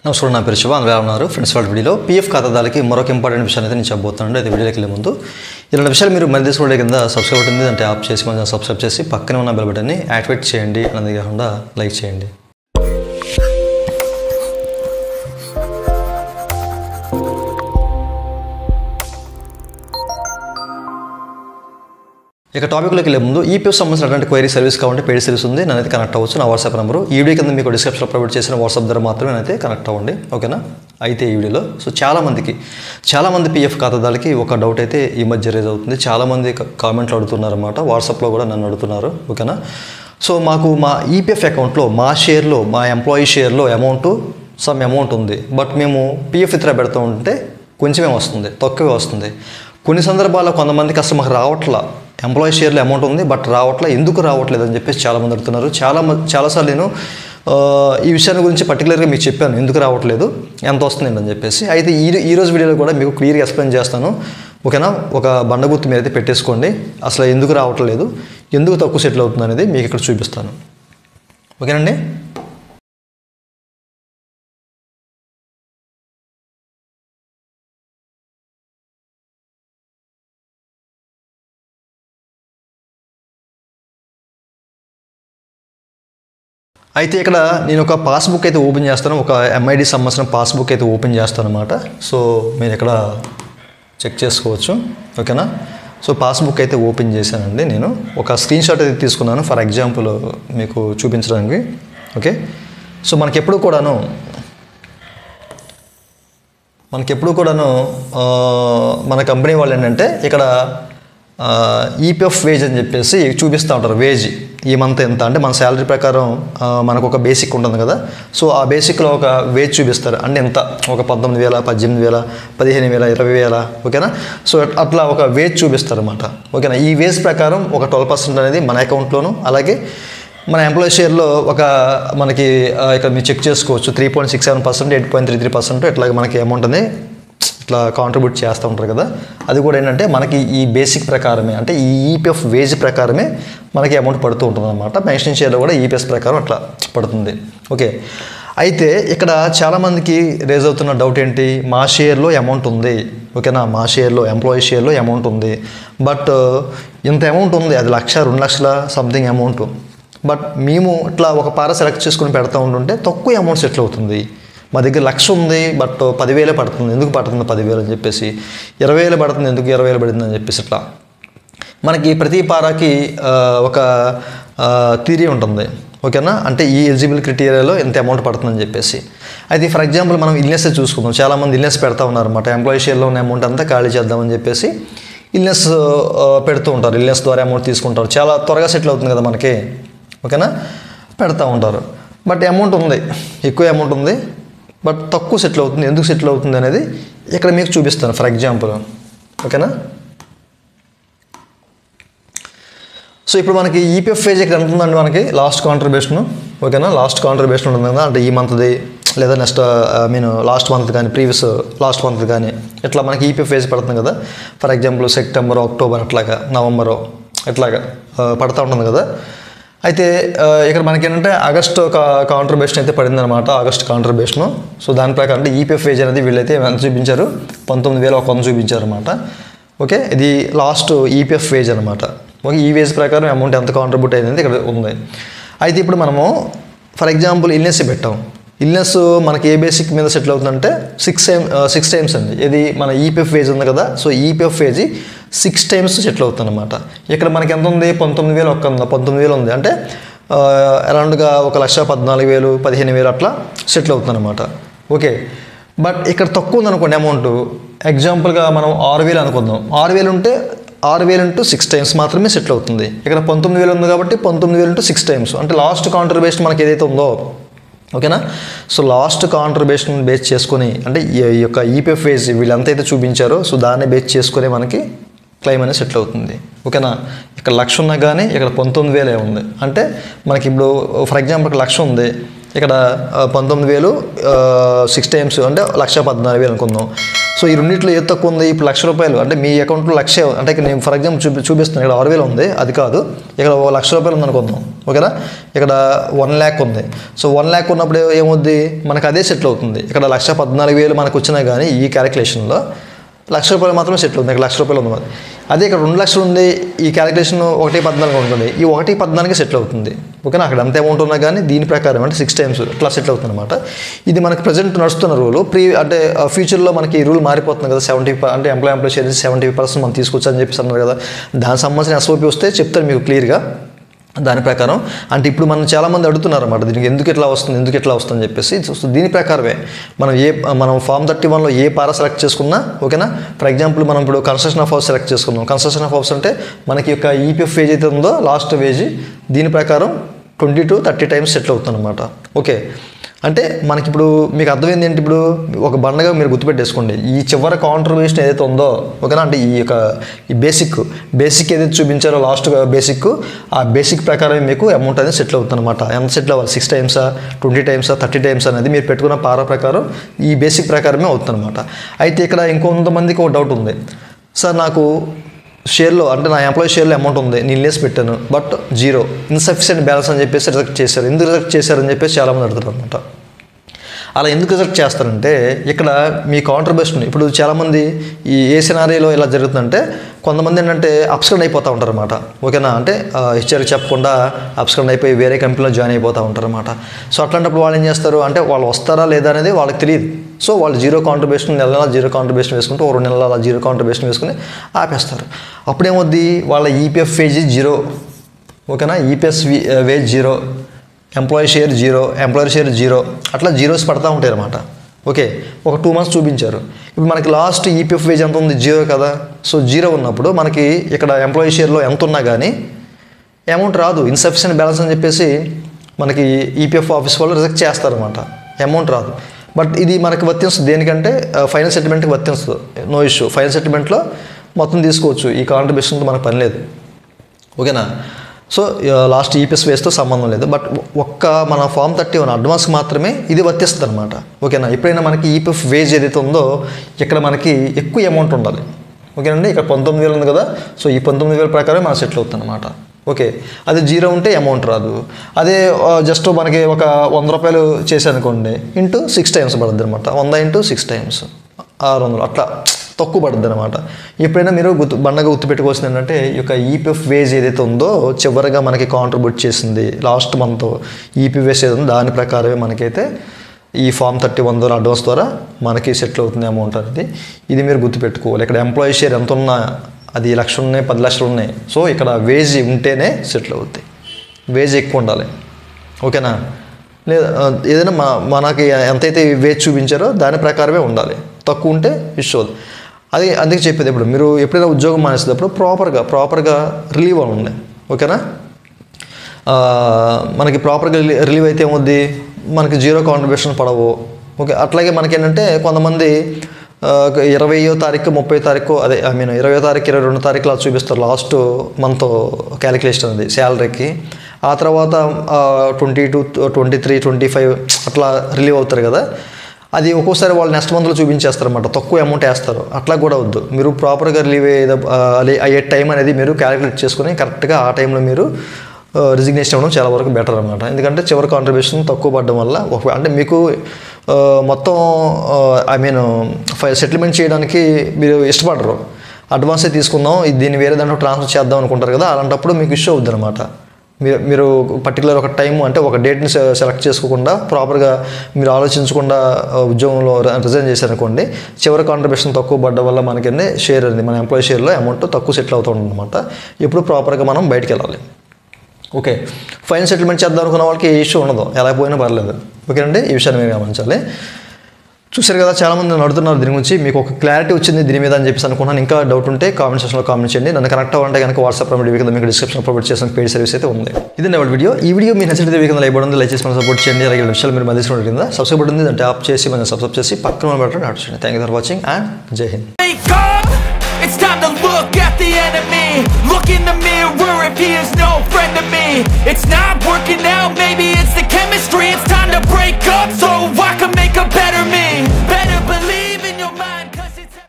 నమస్కారం, నా పేరు శివ. అందరూ ఉన్నారు ఫ్రెండ్స్. వాళ్ళ వీడియోలో పీఎఫ్ ఖాతాదారులకి మరొక ఇంపార్టెంట్ విషయాన్ని అయితే నేను చెప్పబోతున్నాను. అయితే వీడియోకి వెళ్ళే ముందు ఇలాంటి విషయాలు మీరు మళ్ళీ తీసుకోవడం కింద సబ్స్క్రైబ్ ఉంటుంది, అంటే ఆప్ చేసి మనం సబ్స్క్రైబ్ చేసి పక్కనే ఉన్న బెల్ బటన్ని యాక్టివేట్ చేయండి. అన్నది కాకుండా లైక్ చేయండి. ఇక టాపిక్లోకి వెళ్ళే ముందు ఈపీఎఫ్ సంబంధించినటువంటి క్వైరీ సర్వీస్ కావాలంటే పెయిడ్ సర్వీస్ ఉంది, నేనైతే కనెక్ట్ అవ్వచ్చు. నా వాట్సాప్ నెంబరు ఈ వీడియో కింద మీకు డిస్క్రిప్షన్లో ప్రొవైడ్ చేసిన వాట్సాప్ ద్వారా మాత్రమే అయితే కనెక్ట్ అవ్వండి, ఓకేనా. అయితే ఈ వీడియోలో చాలామంది పీఎఫ్ ఖాతాదారులకి ఒక డౌట్ అయితే ఈ మధ్య రేజ్ అవుతుంది. చాలామంది కామెంట్లు అడుగుతున్నారు అన్నమాట, వాట్సాప్లో కూడా నన్ను అడుగుతున్నారు, ఓకేనా. సో మాకు మా ఈపీఎఫ్ అకౌంట్లో మా ఎంప్లాయీ షేర్లో సమ్ అమౌంట్ ఉంది, బట్ మేము పీఎఫ్ విత్డ్రా పెడుతూ ఉంటే కొంచెమే వస్తుంది, తక్కువే వస్తుంది. కొన్ని సందర్భాల్లో కొంతమందికి అసలు మాకు రావట్లా, ఎంప్లాయీ షేర్లో అమౌంట్ ఉంది బట్ రావట్లేదు, ఎందుకు రావట్లేదు అని చెప్పేసి చాలామంది అడుగుతున్నారు. చాలాసార్లు నేను ఈ విషయాన్ని గురించి పర్టికులర్గా మీకు చెప్పాను, ఎందుకు రావట్లేదు, ఎంత వస్తుంది అని చెప్పేసి. అయితే ఈరోజు వీడియోలో కూడా మీకు క్లియర్గా ఎక్స్ప్లెయిన్ చేస్తాను, ఓకేనా. ఒక బండగుర్తు మీద అయితే పెట్టేసుకోండి, అసలు ఎందుకు రావట్లేదు, ఎందుకు తక్కువ సెటిల్ అవుతుంది అనేది మీకు ఇక్కడ చూపిస్తాను, ఓకేనండి. అయితే ఇక్కడ నేను ఒక పాస్బుక్ అయితే ఓపెన్ చేస్తాను, ఒక ఎంఐడి సంబంధించిన పాస్బుక్ అయితే ఓపెన్ చేస్తాను అనమాట. సో మీరు ఇక్కడ చెక్ చేసుకోవచ్చు, ఓకేనా. సో పాస్బుక్ అయితే ఓపెన్ చేశానండి. నేను ఒక స్క్రీన్ షాట్ అయితే తీసుకున్నాను ఫర్ ఎగ్జాంపుల్ మీకు చూపించడానికి, ఓకే. సో మనకెప్పుడు కూడాను మన కంపెనీ వాళ్ళు ఏంటంటే ఇక్కడ ఈపీఎఫ్ వేజ్ అని చెప్పేసి చూపిస్తూ ఉంటారు. వేజ్ ఈ మంత్ ఎంత అంటే మన శాలరీ ప్రకారం మనకు ఒక బేసిక్ ఉంటుంది కదా. సో ఆ బేసిక్లో ఒక వేజ్ చూపిస్తారు, అంటే ఎంత, ఒక 19,000, 18,000, 15,000, 20,000, ఓకేనా. సో అట్లా ఒక వేజ్ చూపిస్తారు అన్నమాట, ఓకేనా. ఈ వేజ్ ప్రకారం ఒక 12% అనేది మన అకౌంట్లోను, అలాగే మన ఎంప్లాయీ షేర్లో మనకి ఇక్కడ మీరు చెక్ చేసుకోవచ్చు 3.67%, 8.33% ఇట్లాగ మనకి అమౌంట్ అనేది ఇట్లా కాంట్రిబ్యూట్ చేస్తూ ఉంటారు కదా. అది కూడా ఏంటంటే మనకి ఈ బేసిక్ ప్రకారమే, అంటే ఈ ఈపీఎఫ్ వేజ్ ప్రకారమే మనకి అమౌంట్ పడుతూ ఉంటుంది అనమాట. పెన్షన్ షేర్లో కూడా ఈపీఎఫ్ ప్రకారం అట్లా పడుతుంది, ఓకే. అయితే ఇక్కడ చాలామందికి రేజ్ అవుతున్న డౌట్ ఏంటి, మా షేర్లో అమౌంట్ ఉంది, ఓకేనా. మా షేర్లో ఎంప్లాయీ షేర్లో అమౌంట్ ఉంది, బట్ ఇంత అమౌంట్ ఉంది, అది 1,00,000, 2,00,000 సంథింగ్ అమౌంట్, బట్ మేము ఇట్లా ఒక పార సెలెక్ట్ చేసుకుని పెడతా ఉంటుంటే తక్కువ అమౌంట్ సెటిల్ అవుతుంది. మా దగ్గర 1,00,000 ఉంది బట్ 10,000 పడుతుంది, ఎందుకు పడుతుంది 10,000 అని చెప్పేసి, 20,000 పడుతుంది, ఎందుకు 20,000 పడుతుంది అని చెప్పేసి. ఇట్లా మనకి ప్రతి పారాకి ఒక థియరీ ఉంటుంది, ఓకేనా. అంటే ఈ ఎలిజిబుల్ క్రైటీరియాలో ఎంత అమౌంట్ పడుతుందని చెప్పేసి. అయితే ఫర్ ఎగ్జాంపుల్ మనం ఇల్నెస్ చూసుకుందాం. చాలామంది ఇల్నెస్ పెడతా ఉన్నారన్నమాట, ఎంప్లాయీ షేర్లో ఉన్న అమౌంట్ అంతా ఖాళీ చేద్దామని చెప్పేసి ఇల్నెస్ పెడుతూ ఉంటారు, ఇల్నెస్ ద్వారా అమౌంట్ తీసుకుంటారు, చాలా త్వరగా సెటిల్ అవుతుంది కదా మనకి, ఓకేనా. పెడతా ఉంటారు, బట్ అమౌంట్ ఉంది, ఎక్కువ అమౌంట్ ఉంది, బట్ తక్కువ సెటిల్ అవుతుంది, ఎందుకు సెటిల్ అవుతుంది అనేది ఇక్కడ మీకు చూపిస్తాను ఫర్ ఎగ్జాంపుల్, ఓకేనా. సో ఇప్పుడు మనకి ఈపీఎఫ్ వేజ్ ఇక్కడ ఎంత ఉందండి, మనకి లాస్ట్ కాంట్రిబ్యూషన్, ఓకేనా. లాస్ట్ కాంట్రిబ్యూషన్ ఉంటుంది కదా, అంటే ఈ మంత్ది లేదా నెక్స్ట్ లాస్ట్ మంత్ కానీ ప్రీవియస్ లాస్ట్ మంత్ కానీ ఇట్లా మనకి ఈపీఎఫ్ వేజ్ పడుతుంది కదా. ఫర్ ఎగ్జాంపుల్ సెప్టెంబర్, అక్టోబర్, అట్లాగా నవంబరు ఇట్లాగా పడుతూ ఉంటుంది కదా. అయితే ఇక్కడ మనకి ఏంటంటే ఆగస్ట్ కాంట్రిబ్యూషన్ అయితే పడింది అనమాట, ఆగస్ట్ కాంట్రిబ్యూషను. సో దాని ప్రకారం అంటే ఈపీఎఫ్ వేజ్ అనేది వీళ్ళైతే ఎంత చూపించారు, 19,100 చూపించారు అనమాట, ఓకే. ఇది లాస్ట్ ఈపీఎఫ్ వేజ్ అనమాట, ఓకే. ఈ వేజ్ ప్రకారం అమౌంట్ ఎంత కాంట్రిబ్యూట్ అయింది ఇక్కడ ఉంది. అయితే ఇప్పుడు మనము ఫర్ ఎగ్జాంపుల్ ఇల్నెస్ పెట్టాం, ఇల్నెస్ మనకి ఏ బేసిక్ మీద సెటిల్ అవుతుందంటే 6 టైమ్స్ అండి. ఇది మన ఈపీఎఫ్ వేజ్ ఉంది కదా, so EPF wage 6 times settle అవుతుంది అనమాట. ఇక్కడ మనకి ఎంత ఉంది, 19,000 ఉంది, అంటే అరౌండ్గా 1,14,000, 15,000 అట్లా సెటిల్ అవుతుంది అనమాట, ఓకే. బట్ ఇక్కడ తక్కువ ఉంది అనుకోండి అమౌంట్, ఎగ్జాంపుల్గా మనం 6,000 అనుకుందాం, 6,000 ఉంటే 6,000 into 6 టైమ్స్ మాత్రమే సెటిల్ అవుతుంది. ఇక్కడ 19,000 ఉంది కాబట్టి 19,000 into 6 టైమ్స్, అంటే లాస్ట్ కాంట్రిబ్యూషన్ మనకి ఏదైతే ఉందో, ఓకేనా. సో లాస్ట్ కాంట్రిబ్యూషన్ బేస్ చేసుకొని, అంటే ఈ యొక్క ఈపీఎఫ్ వేజ్ వీళ్ళు ఎంతైతే చూపించారో సో దాన్ని బేస్ చేసుకునే మనకి క్లెయిమ్ అనేది సెటిల్ అవుతుంది, ఓకేనా. ఇక్కడ 1,00,000 ఉన్నా కానీ ఇక్కడ 19,000 ఉంది, అంటే మనకి ఇప్పుడు ఫర్ ఎగ్జాంపుల్ 1,00,000 ఉంది, ఇక్కడ 19,000 6 టైమ్స్ అంటే 1,14,000 అనుకుందాం. సో ఈ రెండింటిలో ఏది తక్కువ ఉంది, ఇప్పుడు ₹1,00,000 అంటే మీ అకౌంట్లో 1,00,000, అంటే ఇక్కడ నేను ఫర్ ఎగ్జాంపుల్ చూపిస్తాను, ఇక్కడ 6,000 ఉంది, అది కాదు, ఇక్కడ ₹1,00,000 ఉంది అనుకుందాం, ఓకేనా. ఇక్కడ 1 lakh ఉంది. సో 1 lakh ఉన్నప్పుడు ఏమవుద్ది, మనకు అదే సెటిల్ అవుతుంది. ఇక్కడ 1,14,000 మనకు వచ్చినా కానీ ఈ క్యాలిక్యులేషన్లో ₹1,00,000 మాత్రమే సెటిల్ అవుతుంది. ఇక్కడ ₹1,00,000 ఉంది మరి. అదే ఇక్కడ 2 లక్షలు ఉంది, ఈ క్యాలిక్యులేషన్ 1,14 ఉంటుంది, ఈ 1,14 సెటిల్ అవుతుంది. ఓకేనా. అక్కడ ఎంత అమౌంట్ ఉన్నా కానీ దీని ప్రకారం అంటే 6 times ఇట్లా సెటిల్ అవుతుంది అనమాట. ఇది మనకి ప్రజెంట్ నడుస్తున్న రూల్. అంటే ఫ్యూచర్లో మనకి ఈ రూల్ మారిపోతుంది కదా. 70 అంటే ఎంప్లాయ్ షేర్ 70% మనం తీసుకొచ్చని చెప్పేసి అన్నారు కదా. దానికి సంబంధించిన SOP వస్తే చెప్తారు మీకు క్లియర్గా దాని ప్రకారం. అంటే ఇప్పుడు మనం చాలామంది అడుగుతున్నారు అన్నమాట, దీనికి ఎందుకు ఇట్లా వస్తుంది అని చెప్పేసి. దీని ప్రకారమే మనం ఫామ్ 31లో ఏ పారా సెలెక్ట్ చేసుకున్నా, ఓకేనా. ఫర్ ఎగ్జాంపుల్ మనం ఇప్పుడు కన్స్ట్రక్షన్ ఆఫ్ హౌస్ సెలెక్ట్ చేసుకున్నాం. కన్స్ట్రక్షన్ ఆఫ్ హౌస్ అంటే మనకి యొక్క EPF వేజ్ అయితే ఉందో లాస్ట్ వేజ్, దీని ప్రకారం 20 to 30 times సెటిల్ అవుతుంది అనమాట. ఓకే. అంటే మనకి ఇప్పుడు మీకు అర్థమైంది ఏంటి, ఇప్పుడు ఒక బండగా మీరు గుర్తుపెట్టేసుకోండి, ఈ చివరి కాంట్రిబ్యూషన్ ఏదైతే ఉందో, ఓకేనా. అంటే ఈ బేసిక్ ఏదైతే చూపించారో లాస్ట్ బేసిక్, ఆ బేసిక్ ప్రకారం మీకు అమౌంట్ అనేది సెటిల్ అవుతుంది అనమాట. ఎంత సెటిల్ అవ్వాలి, 6 times 20 times 30 times అనేది మీరు పెట్టుకున్న పారా ప్రకారం ఈ బేసిక్ ప్రకారమే అవుతుంది అనమాట. అయితే ఇక్కడ ఇంకొంతమందికి ఒక డౌట్ ఉంది, సార్ నాకు షేర్లో అంటే నా ఎంప్లాయీ షేర్లో అమౌంట్ ఉంది, నేను ఇన్వెస్ట్ పెట్టాను, బట్ 0 ఇన్సఫిషియెంట్ బ్యాలెన్స్ అని చెప్పేసి రిజెక్ట్ చేశారు. ఎందుకు రిజెక్ట్ చేశారని చెప్పేసి చాలామంది అడుగుతారు అనమాట. అలా ఎందుకు రిజెక్ట్ చేస్తారంటే ఇక్కడ మీ కాంట్రిబ్యూషన్ ఇప్పుడు చాలామంది ఏ సినారీలో ఇలా జరుగుతుందంటే కొంతమంది ఏంటంటే అప్స్కండ్ అయిపోతూ ఉంటారు అనమాట. ఓకేనా. అంటే హెచ్ఆర్కి చెప్పకుండా అప్స్కండ్ అయిపోయి వేరే కంపెనీలో జాయిన్ అయిపోతూ ఉంటారు అనమాట. సో అట్లాంటప్పుడు వాళ్ళు ఏం చేస్తారు అంటే వాళ్ళు వస్తారా లేదా అనేది వాళ్ళకి తెలియదు. సో వాళ్ళు 0 కాంట్రిబ్యూషన్ నెల 0 కాంట్రిబ్యూషన్ వేసుకుంటూ 2 నెలల అలా 0 కాంట్రిబ్యూషన్ వేసుకుని ఆపేస్తారు. అప్పుడేమొద్ది వాళ్ళ EPF వేజ్ 0, ఓకేనా. EPS wage 0, employee share 0, employer share 0, అట్లా జీరోస్ పడతా ఉంటాయి అన్నమాట. ఓకే. ఒక 2 months చూపించారు. ఇప్పుడు మనకి లాస్ట్ EPF వేజ్ ఎంత ఉంది, 0 కదా. సో 0 ఉన్నప్పుడు మనకి ఇక్కడ ఎంప్లాయీ షేర్లో ఎంత ఉన్నా కానీ అమౌంట్ రాదు, ఇన్సఫిషియెంట్ బ్యాలెన్స్ అని చెప్పేసి మనకి EPF ఆఫీస్ వాళ్ళు రిజెక్ట్ చేస్తారనమాట, అమౌంట్ రాదు. బట్ ఇది మనకి వర్తిస్తుంది దేనికంటే ఫైనల్ సెటిల్మెంట్కి వర్తిస్తుంది, నో ఇష్యూ. ఫైనల్ సెటిల్మెంట్లో మొత్తం తీసుకోవచ్చు, ఈ కాంట్రిబ్యూషన్తో మనకు పని లేదు. ఓకేనా. సో లాస్ట్ EPS వేస్తో సంబంధం లేదు. బట్ మన ఫామ్ 31 అడ్వాన్స్ మాత్రమే ఇది వర్తిస్తుంది అనమాట. ఓకేనా. ఎప్పుడైనా మనకి EPF వేజ్ ఏదైతే ఉందో ఇక్కడ మనకి ఎక్కువ అమౌంట్ ఉండాలి. ఓకేనండి. ఇక్కడ 19,000 ఉంది కదా. సో ఈ 19,000 ప్రకారం మనం సెటిల్ అవుతుంది అనమాట. ఓకే. అదే 0 ఉంటే అమౌంట్ రాదు. అదే జస్ట్ మనకి ఒక ₹100 చేశానుకోండి, ఇంటూ 6 times పడుద్ది అనమాట. 100 into 6 times 600 అట్లా తక్కువ పడుద్ది అనమాట. ఎప్పుడైనా మీరు బండగా గుర్తుపెట్టుకోవాల్సింది ఏంటంటే ఈ యొక్క EPF వేజ్ ఏదైతే ఉందో చివరిగా మనకి కాంట్రిబ్యూట్ చేసింది లాస్ట్ మంత్ EPF వేజ్ ఏదో ఉందో దాని ప్రకారమే మనకైతే ఈ ఫామ్ 31 ద్వారా అడ్వాన్స్ ద్వారా మనకి సెటిల్ అవుతుంది అమౌంట్ అనేది. ఇది మీరు గుర్తుపెట్టుకోవాలి. ఇక్కడ ఎంప్లాయీ షేర్ ఎంత ఉన్నా అది 1,00,000 ఉన్నాయి, 10 లక్షలు ఉన్నాయి. సో ఇక్కడ వేజ్ ఉంటేనే సెటిల్ అవుతుంది, వేజ్ ఎక్కువ ఉండాలి. ఓకేనా. లేదా ఏదైనా మనకి ఎంతైతే వేజ్ చూపించారో దాని ప్రకారమే ఉండాలి, తక్కువ ఉంటే ఇష్యూ. అది అందుకే చెప్పేది, ఇప్పుడు మీరు ఎప్పుడైనా ఉద్యోగం మానేసేటప్పుడు ప్రాపర్గా రిలీవ్ అవ్వండి. ఓకేనా. మనకి ప్రాపర్గా రిలీవ్ అయితే ఏమవుద్ది, మనకి 0 కాంట్రిబ్యూషన్ పడవు. ఓకే. అట్లాగే మనకి ఏంటంటే కొంతమంది 20వ తారీఖు 30వ తారీఖు అదే 20వ తారీఖు 22వ తారీఖులో చూపిస్తారు లాస్ట్ మంత్ క్యాలిక్యులేషన్ అది శాలరీకి. ఆ తర్వాత 22, 23, 25 అట్లా రిలీవ్ అవుతారు కదా. అది ఒక్కోసారి వాళ్ళు నెక్స్ట్ మంత్లో చూపించేస్తారు అనమాట, తక్కువ అమౌంట్ వేస్తారు. అట్లా కూడా వద్దు. మీరు ప్రాపర్గా రిలీవ్ అయ్యే టైం అనేది మీరు క్యాలిక్యులేట్ చేసుకుని కరెక్ట్గా ఆ టైంలో మీరు రిజిగ్నేషన్ అవ్వడం చాలా వరకు బెటర్ అనమాట. ఎందుకంటే చివరి కాంట్రిబ్యూషన్ తక్కువ పడడం వల్ల అంటే మీకు మొత్తం సెటిల్మెంట్ చేయడానికి మీరు ఇష్టపడరు, అడ్వాన్సే తీసుకుందాం దీన్ని వేరే దాంట్లో ట్రాన్స్ఫర్ చేద్దాం అనుకుంటారు కదా. అలాంటప్పుడు మీకు ఇష్యూ అవుద్ది అనమాట. మీరు పర్టికులర్ ఒక టైం అంటే ఒక డేట్ని సెలెక్ట్ చేసుకోకుండా ప్రాపర్గా మీరు ఆలోచించకుండా ఉద్యోగంలో రిజైన్ చేశారనుకోండి, చివరి కాంట్రిబ్యూషన్ తక్కువ పడ్డం వల్ల మనకి షేర్ అనేది మన ఎంప్లాయీ షేర్లో అమౌంట్ తక్కువ సెటిల్ అవుతుంది అనమాట. ఇప్పుడు ప్రాపర్గా మనం బయటికి వెళ్ళాలి. ఓకే. ఫైనల్ సెటిల్మెంట్ చేద్దాం అనుకున్న వాళ్ళకి ఏ ఇష్యూ ఉండదు, ఎలా పోయినా పర్లేదు. ఓకేనండి. ఈ విషయాన్ని మీరు గమనించాలి. చూసారు కదా, చాలామంది అడుగుతున్నారు దీని గురించి, మీకు ఒక క్లారిటీ వచ్చింది దీని మీద అని చెప్పేసి అనుకున్నాను. ఇంకా డౌట్ ఉంటే కామెంట్ సెక్షన్లో కామెంట్ చేయండి. నన్ను కనెక్ట్ అవ్వాలంటే కనుక వాట్సాప్ నెంబర్ కింద మీకు డిస్క్రిప్షన్ ప్రొవైడ్ చేసిన పెయిడ్ సర్వీస్ అయితే ఉంది. ఇది నా వీడియో. ఈ వీడియో మీ నచ్చితే కింద లైక్ బటన్ లైక్ చేసి మనం సపోర్ట్ చేయండి. అలాగే విషయాలు మీరు మధ్య కింద సబ్స్క్రైబ్ బటన్ ఉంది, దాన్ని ట్యాప్ చేసి మనం సబ్స్క్రైబ్ చేసి పక్కన బటన్ ట్యాప్ చేయండి. Thank you for watching and జై Hind. It's time to look at the enemy. Look in the mirror if he is no friend to me. It's not working out, maybe it's the chemistry. It's time to break up so I can